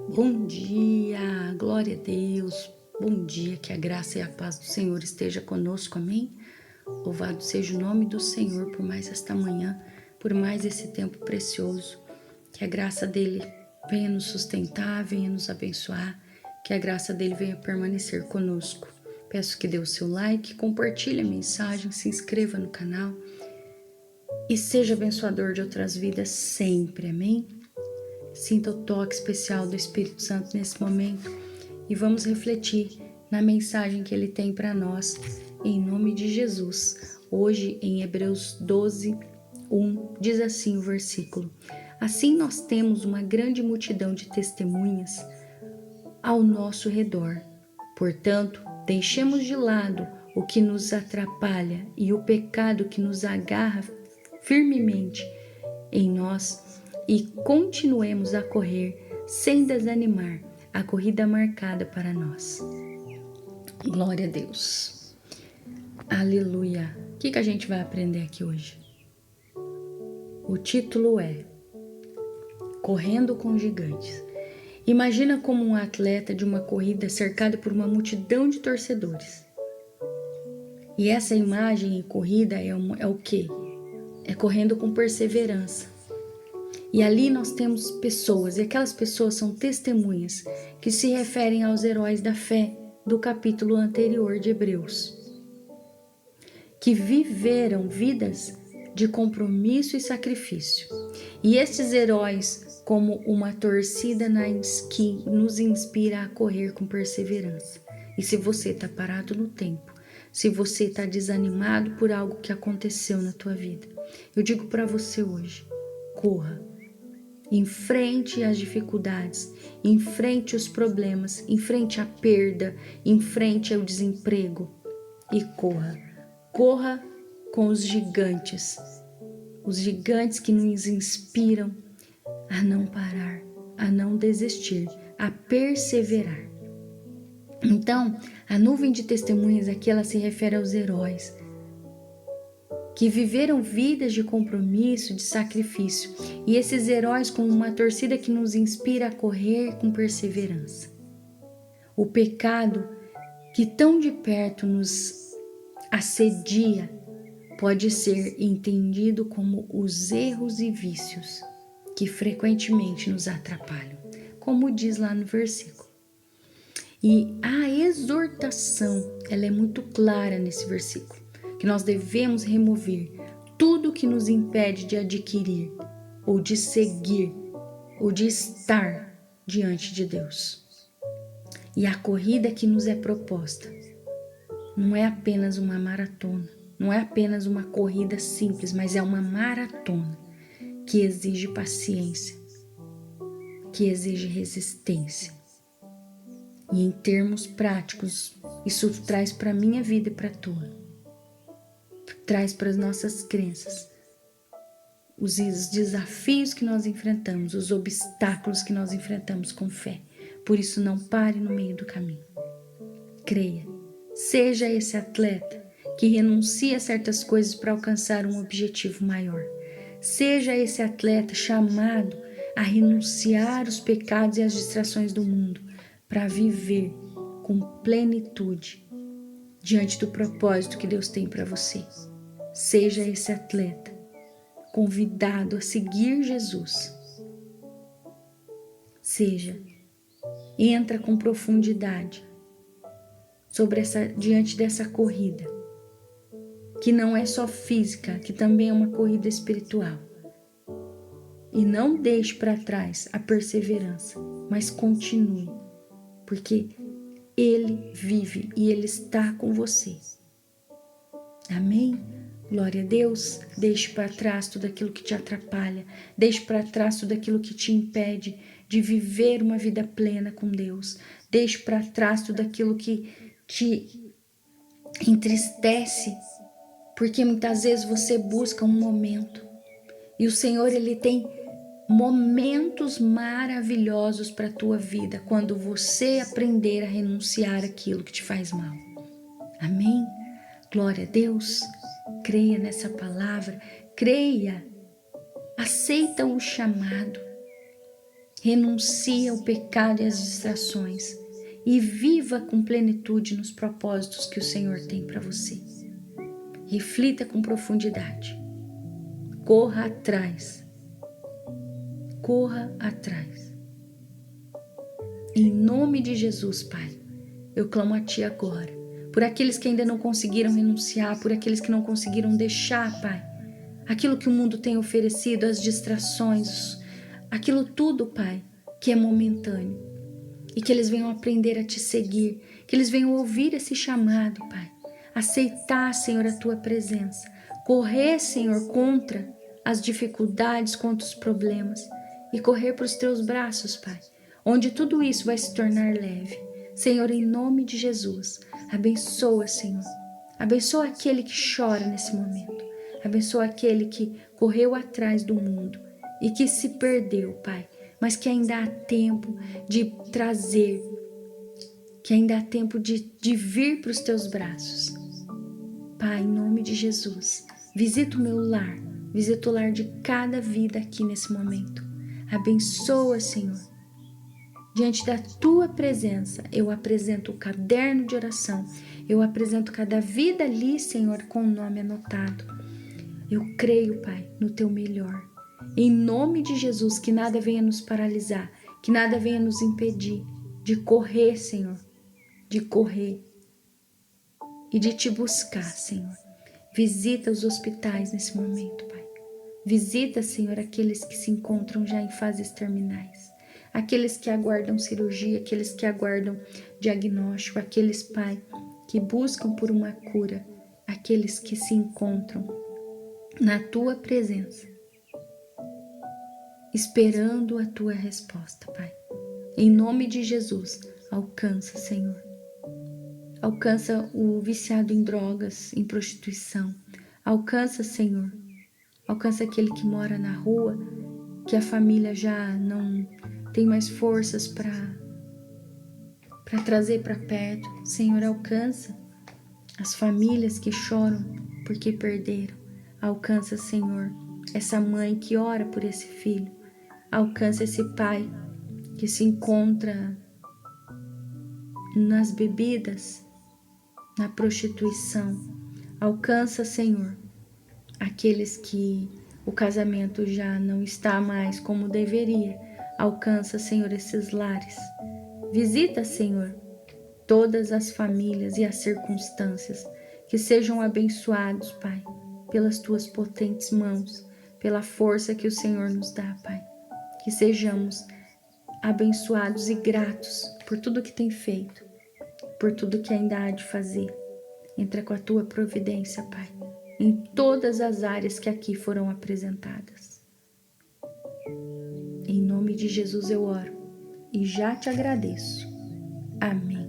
Bom dia, glória a Deus, bom dia, que a graça e a paz do Senhor esteja conosco, amém? Louvado seja o nome do Senhor por mais esta manhã, por mais esse tempo precioso, que a graça dele venha nos sustentar, venha nos abençoar, que a graça dele venha permanecer conosco. Peço que dê o seu like, compartilhe a mensagem, se inscreva no canal e seja abençoador de outras vidas sempre, amém? Sinta o toque especial do Espírito Santo nesse momento e vamos refletir na mensagem que ele tem para nós, em nome de Jesus. Hoje, em Hebreus 12, 1, diz assim o versículo: Assim nós temos uma grande multidão de testemunhas ao nosso redor. Portanto, deixemos de lado o que nos atrapalha e o pecado que nos agarra firmemente em nós e continuemos a correr sem desanimar a corrida marcada para nós. Glória a Deus. Aleluia. O que a gente vai aprender aqui hoje? O título é Correndo com Gigantes. Imagina como um atleta de uma corrida cercado por uma multidão de torcedores. E essa imagem e corrida é o quê? É correndo com perseverança. E ali nós temos pessoas, e aquelas pessoas são testemunhas que se referem aos heróis da fé do capítulo anterior de Hebreus, que viveram vidas de compromisso e sacrifício. E esses heróis, como uma torcida que nos inspira a correr com perseverança. E se você está parado no tempo, se você está desanimado por algo que aconteceu na tua vida, eu digo para você hoje, corra. Enfrente as dificuldades, enfrente os problemas, enfrente a perda, enfrente o desemprego e corra. Corra com os gigantes que nos inspiram a não parar, a não desistir, a perseverar. Então, a nuvem de testemunhas aqui ela se refere aos heróis que viveram vidas de compromisso, de sacrifício, e esses heróis como uma torcida que nos inspira a correr com perseverança. O pecado que tão de perto nos assedia pode ser entendido como os erros e vícios que frequentemente nos atrapalham, como diz lá no versículo. E a exortação, ela é muito clara nesse versículo, que nós devemos remover tudo que nos impede de adquirir, ou de seguir, ou de estar diante de Deus. E a corrida que nos é proposta não é apenas uma maratona, não é apenas uma corrida simples, mas é uma maratona que exige paciência, que exige resistência. E em termos práticos, isso traz para a minha vida e para a tua. Traz para as nossas crenças os desafios que nós enfrentamos, os obstáculos que nós enfrentamos com fé. Por isso, não pare no meio do caminho. Creia. Seja esse atleta que renuncia a certas coisas para alcançar um objetivo maior. Seja esse atleta chamado a renunciar os pecados e as distrações do mundo para viver com plenitude diante do propósito que Deus tem para você. Seja esse atleta convidado a seguir Jesus. Entra com profundidade diante dessa corrida, que não é só física, que também é uma corrida espiritual. E não deixe para trás a perseverança, mas continue, porque Ele vive e Ele está com você. Amém? Glória a Deus. Deixe para trás tudo aquilo que te atrapalha. Deixe para trás tudo aquilo que te impede de viver uma vida plena com Deus. Deixe para trás tudo aquilo que te entristece, porque muitas vezes você busca um momento e o Senhor ele tem momentos maravilhosos para a tua vida quando você aprender a renunciar àquilo que te faz mal. Amém? Glória a Deus. Creia nessa palavra, creia, aceita o chamado, renuncie ao pecado e às distrações e viva com plenitude nos propósitos que o Senhor tem para você. Reflita com profundidade. Corra atrás. Corra atrás. Em nome de Jesus, Pai, eu clamo a Ti agora. Por aqueles que ainda não conseguiram renunciar, por aqueles que não conseguiram deixar, Pai, aquilo que o mundo tem oferecido, as distrações, aquilo tudo, Pai, que é momentâneo. E que eles venham aprender a Te seguir, que eles venham ouvir esse chamado, Pai. Aceitar, Senhor, a Tua presença. Correr, Senhor, contra as dificuldades, contra os problemas. E correr para os Teus braços, Pai, onde tudo isso vai se tornar leve. Senhor, em nome de Jesus, abençoa, Senhor. Abençoa aquele que chora nesse momento. Abençoa aquele que correu atrás do mundo e que se perdeu, Pai, mas que ainda há tempo de trazer, que ainda há tempo de vir para os Teus braços. Pai, em nome de Jesus, visita o meu lar, visita o lar de cada vida aqui nesse momento. Abençoa, Senhor. Diante da Tua presença, eu apresento o caderno de oração, eu apresento cada vida ali, Senhor, com o nome anotado. Eu creio, Pai, no Teu melhor. Em nome de Jesus, que nada venha nos paralisar, que nada venha nos impedir de correr, Senhor, de correr e de Te buscar, Senhor. Visita os hospitais nesse momento, Pai. Visita, Senhor, aqueles que se encontram já em fases terminais, aqueles que aguardam cirurgia, aqueles que aguardam diagnóstico, aqueles, Pai, que buscam por uma cura, aqueles que se encontram na Tua presença, esperando a Tua resposta, Pai. Em nome de Jesus, alcança, Senhor. Alcança o viciado em drogas, em prostituição. Alcança, Senhor. Alcança aquele que mora na rua, que a família já não tem mais forças para trazer para perto. Senhor, alcança as famílias que choram porque perderam. Alcança, Senhor, essa mãe que ora por esse filho. Alcança esse pai que se encontra nas bebidas, na prostituição. Alcança, Senhor, aqueles que o casamento já não está mais como deveria. Alcança, Senhor, esses lares. Visita, Senhor, todas as famílias e as circunstâncias. Que sejam abençoados, Pai, pelas Tuas potentes mãos, pela força que o Senhor nos dá, Pai. Que sejamos abençoados e gratos por tudo que tem feito, por tudo que ainda há de fazer. Entra com a Tua providência, Pai, em todas as áreas que aqui foram apresentadas. Em nome de Jesus eu oro e já Te agradeço. Amém.